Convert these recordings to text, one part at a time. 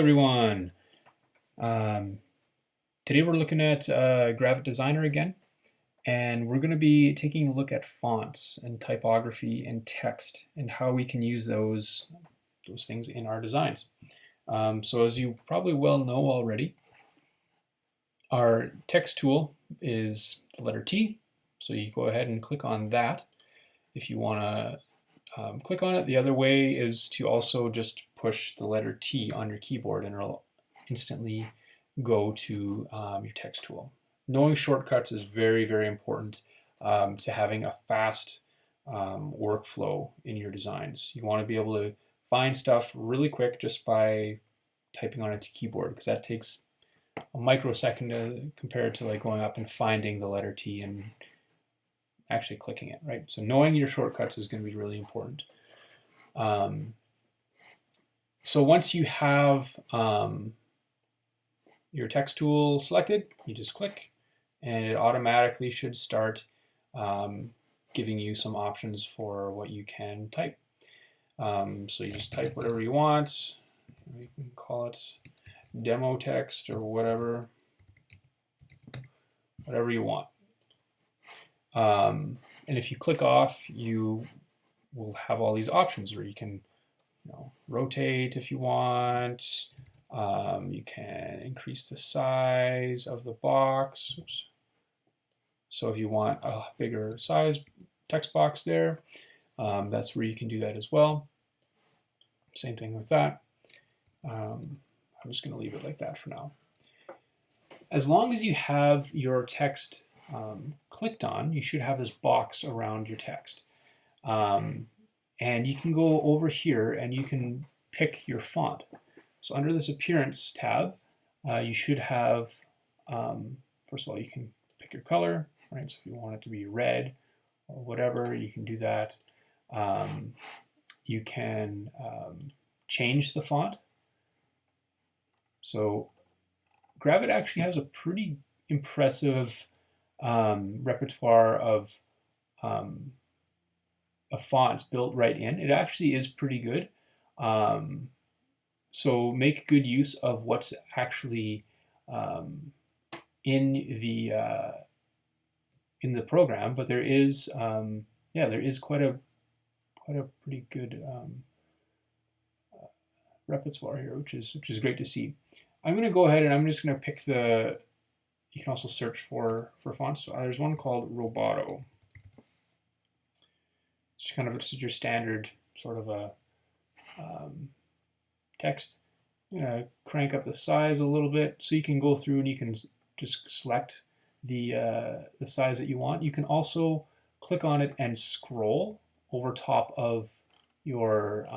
Everyone. Um, Today we're looking at Gravit Designer again, and we're going to be taking a look at fonts and typography and text and how we can use those things in our designs. So as you probably well know already, our text tool is the letter T. So you go ahead and click on that if you want to click on it. The other way is to also just push the letter T on your keyboard and it'll instantly go to your text tool. Knowing shortcuts is very, very important to having a fast workflow in your designs. You want to be able to find stuff really quick just by typing on a keyboard, because that takes a microsecond compared to like going up and finding the letter T and actually clicking it, right? So knowing your shortcuts is going to be really important. So once you have your text tool selected, you just click and it automatically should start giving you some options for what you can type. So you just type whatever you want. You can call it demo text or whatever you want. And if you click off, you will have all these options where you can rotate if you want. You can increase the size of the box. Oops. So if you want a bigger size text box there, that's where you can do that as well. Same thing with that. I'm just going to leave it like that for now. As long as you have your text clicked on, you should have this box around your text. And you can go over here and you can pick your font. So under this Appearance tab, you should have, first of all, you can pick your color, right? So if you want it to be red or whatever, you can do that. You can change the font. So Gravit actually has a pretty impressive repertoire of fonts built right in. It actually is pretty good. So make good use of what's actually in the program. But there is there is quite a pretty good repertoire here, which is great to see. I'm going to go ahead and I'm just going to pick the. You can also search for fonts. So there's one called Roboto. It's kind of just your standard sort of a text. I'm going to crank up the size a little bit so you can go through and you can just select the size that you want. You can also click on it and scroll over top of your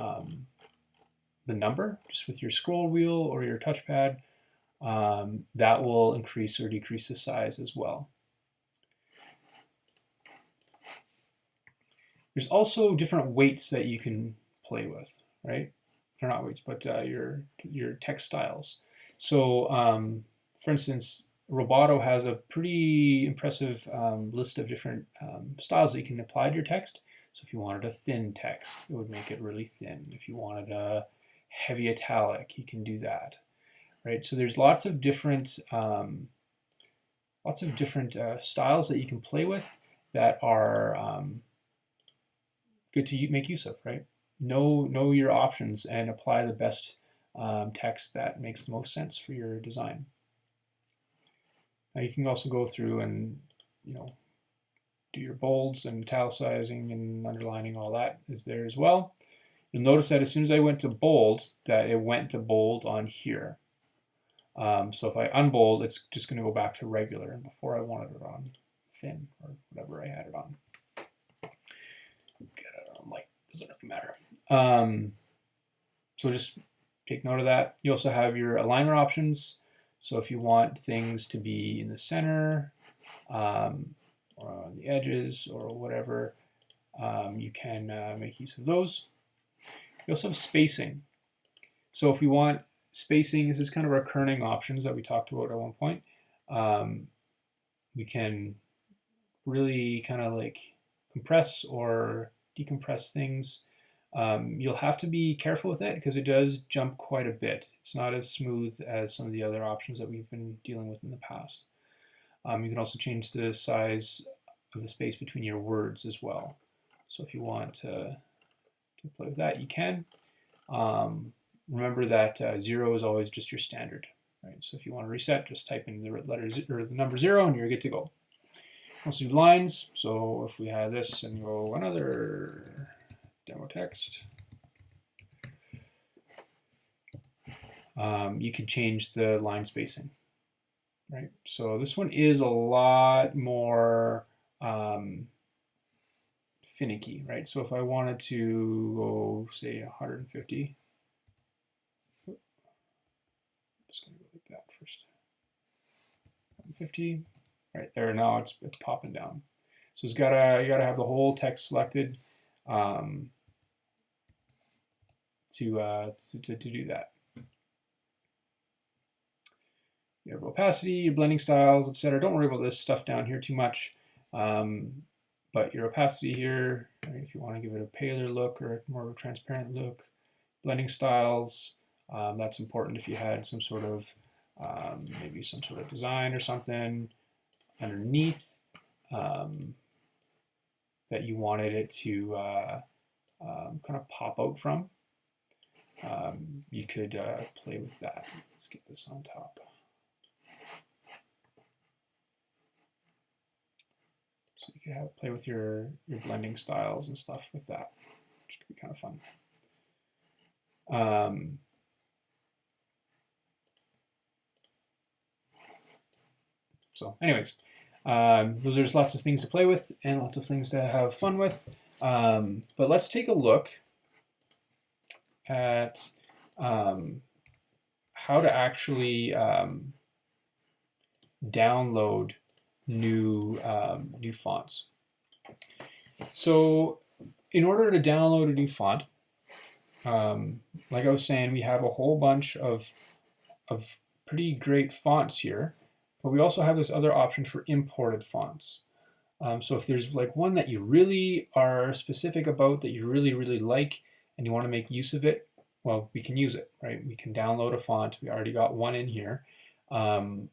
the number just with your scroll wheel or your touchpad. That will increase or decrease the size as well. There's also different weights that you can play with, right? They're not weights, but your text styles. So, for instance, Roboto has a pretty impressive list of different styles that you can apply to your text. So if you wanted a thin text, it would make it really thin. If you wanted a heavy italic, you can do that, right? So there's lots of different styles that you can play with that are good to make use of, right? Know your options and apply the best text that makes the most sense for your design. Now you can also go through and do your bolds and italicizing and underlining. All that is there as well. You'll notice that as soon as I went to bold, that it went to bold on here. So if I unbold, it's just going to go back to regular. And before I wanted it on thin or whatever I had it on. Get it on light, doesn't really matter. So just take note of that. You also have your alignment options. So if you want things to be in the center or on the edges or whatever, you can make use of those. You also have spacing. So if we want spacing, this is kind of our kerning options that we talked about at one point. We can really kind of like compress or decompress things. You'll have to be careful with it because it does jump quite a bit. It's not as smooth as some of the other options that we've been dealing with in the past. You can also change the size of the space between your words as well. So if you want to play with that, you can. Remember that 0 is always just your standard. Right? So if you want to reset, just type in the letter or the number 0 and you're good to go. Also do lines. So if we have this and go another demo text, you can change the line spacing. Right. So this one is a lot more finicky, right? So if I wanted to go, say, 150, just gonna go like that first. 150, right there. Now it's popping down. So you gotta have the whole text selected to do that. You have opacity, your blending styles, etc. Don't worry about this stuff down here too much. But your opacity here, right, if you want to give it a paler look or more of a transparent look, blending styles, that's important if you had some sort of, maybe some sort of design or something underneath that you wanted it to kind of pop out from. You could play with that. Let's get this on top. So you could play with your blending styles and stuff with that, which could be kind of fun. So anyways, those are just lots of things to play with and lots of things to have fun with. But let's take a look at how to actually download new fonts. So in order to download a new font, like I was saying, we have a whole bunch of pretty great fonts here, but we also have this other option for imported fonts. So if there's like one that you really are specific about that you really like and you want to make use of it, well, we can use it, right? We can download a font. We already got one in here, and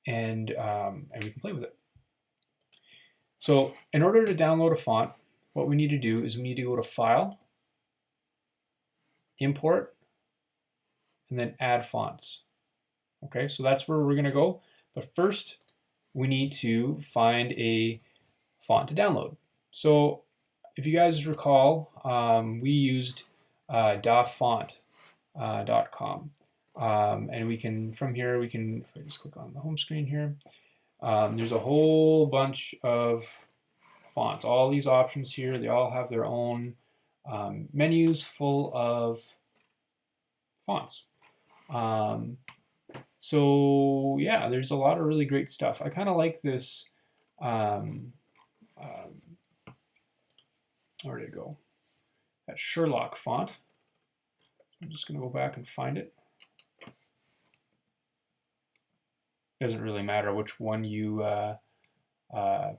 we can play with it. So in order to download a font, what we need to do is we need to go to File, Import, and then Add Fonts. Okay, so that's where we're going to go. But first, we need to find a font to download. So if you guys recall, we used dafont.com. And we can, from here, we can, if I just click on the home screen here, there's a whole bunch of fonts. All these options here, they all have their own menus full of fonts. So yeah, there's a lot of really great stuff. I kind of like this, where did it go? That Sherlock font. I'm just going to go back and find it. Doesn't really matter which one you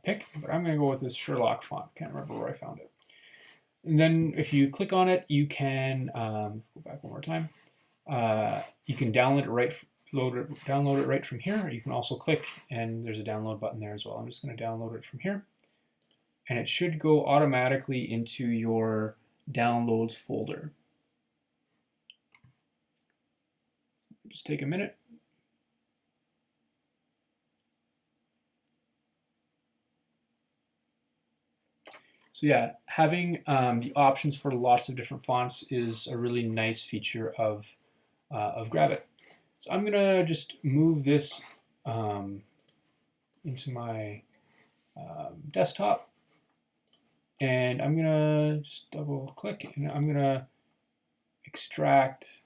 pick, but I'm going to go with this Sherlock font. Can't remember where I found it. And then if you click on it, you can go back one more time. You can download it right from here. Or you can also click, and there's a download button there as well. I'm just going to download it from here, and it should go automatically into your downloads folder. Just take a minute. So yeah, having the options for lots of different fonts is a really nice feature of Gravit. So I'm gonna just move this into my desktop, and I'm gonna just double click, and I'm gonna extract.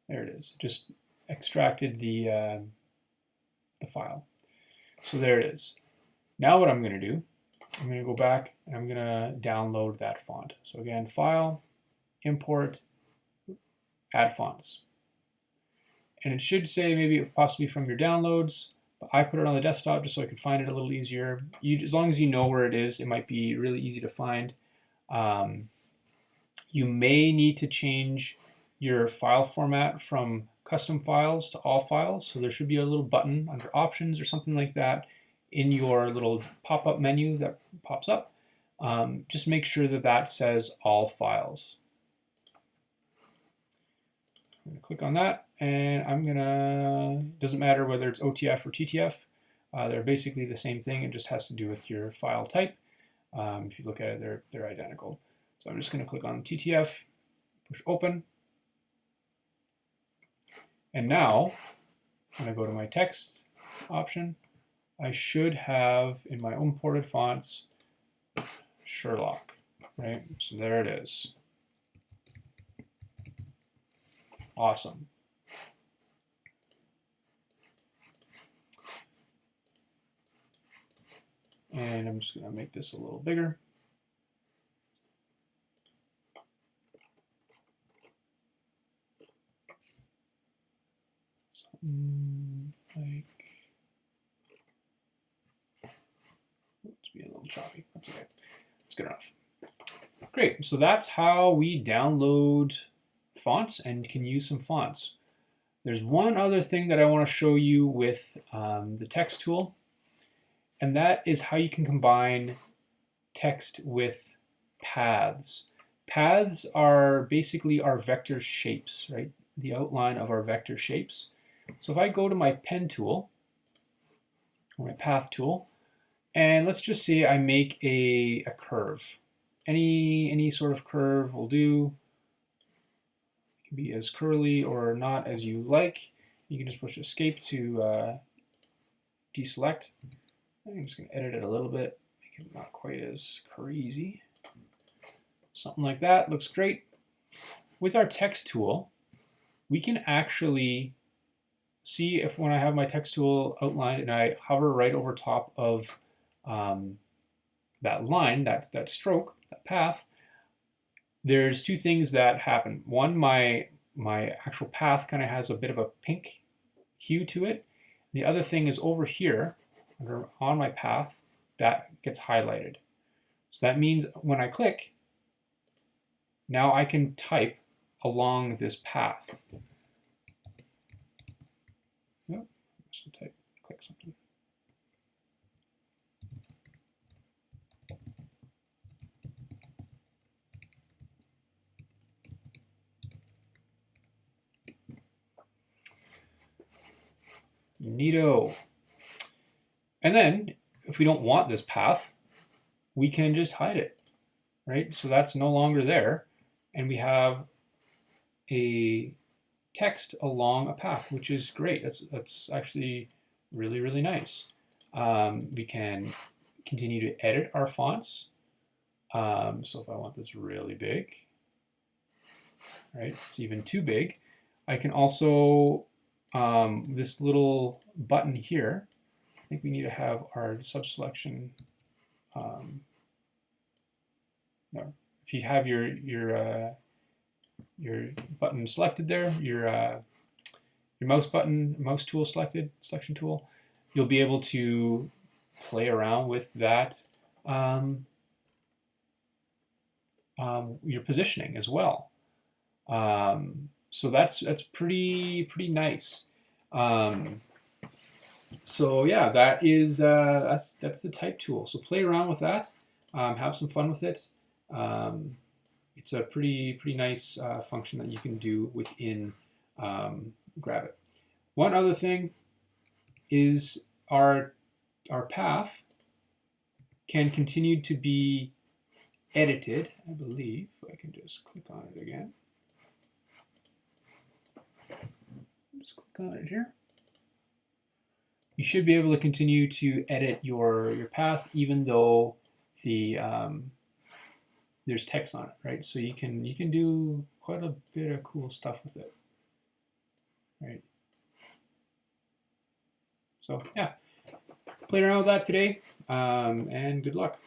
There it is. Just extracted the file. So there it is. Now what I'm gonna do, I'm going to go back and I'm going to download that font. So again, File, Import, Add Fonts. And it should say maybe possibly from your downloads, but I put it on the desktop just so I could find it a little easier. As long as you know where it is, it might be really easy to find. You may need to change your file format from custom files to all files. So there should be a little button under options or something like that in your little pop-up menu that pops up. Just make sure that that says all files. I'm gonna click on that, and I'm gonna, doesn't matter whether it's OTF or TTF, they're basically the same thing. It just has to do with your file type. If you look at it, they're identical. So I'm just gonna click on TTF, push open. And now, when I go to my text option, I should have in my imported fonts, Sherlock, right? So there it is. Awesome. And I'm just gonna make this a little bigger. Like, let's be a little choppy. That's okay. That's good enough. Great. So that's how we download fonts and can use some fonts. There's one other thing that I want to show you with the text tool, and that is how you can combine text with paths. Paths are basically our vector shapes, right? The outline of our vector shapes. So if I go to my pen tool, or my path tool, and let's just say I make a curve. Any sort of curve will do. It can be as curly or not as you like. You can just push escape to deselect. I'm just going to edit it a little bit, make it not quite as crazy. Something like that looks great. With our text tool, we can actually see if when I have my text tool outlined and I hover right over top of that line, that stroke, that path, there's two things that happen. One, my actual path kind of has a bit of a pink hue to it. The other thing is over here, on my path, that gets highlighted. So that means when I click, now I can type along this path. Nope, just type, click something. Neato. And then, if we don't want this path, we can just hide it, right? So that's no longer there, and we have a text along a path, which is great. That's actually really, really nice. We can continue to edit our fonts. So if I want this really big, right, it's even too big. I can also, this little button here, I think we need to have our subselection. No, if you have your button selected there, your mouse button, mouse tool selected, selection tool, you'll be able to play around with that, your positioning as well. So that's pretty nice. So yeah, that is that's the type tool. So play around with that, have some fun with it. It's a pretty nice function that you can do within Gravit. One other thing is our path can continue to be edited. I believe I can just click on it again. Just click on it here. You should be able to continue to edit your path even though the there's text on it, right? So you can do quite a bit of cool stuff with it, right? So yeah, play around with that today, and good luck.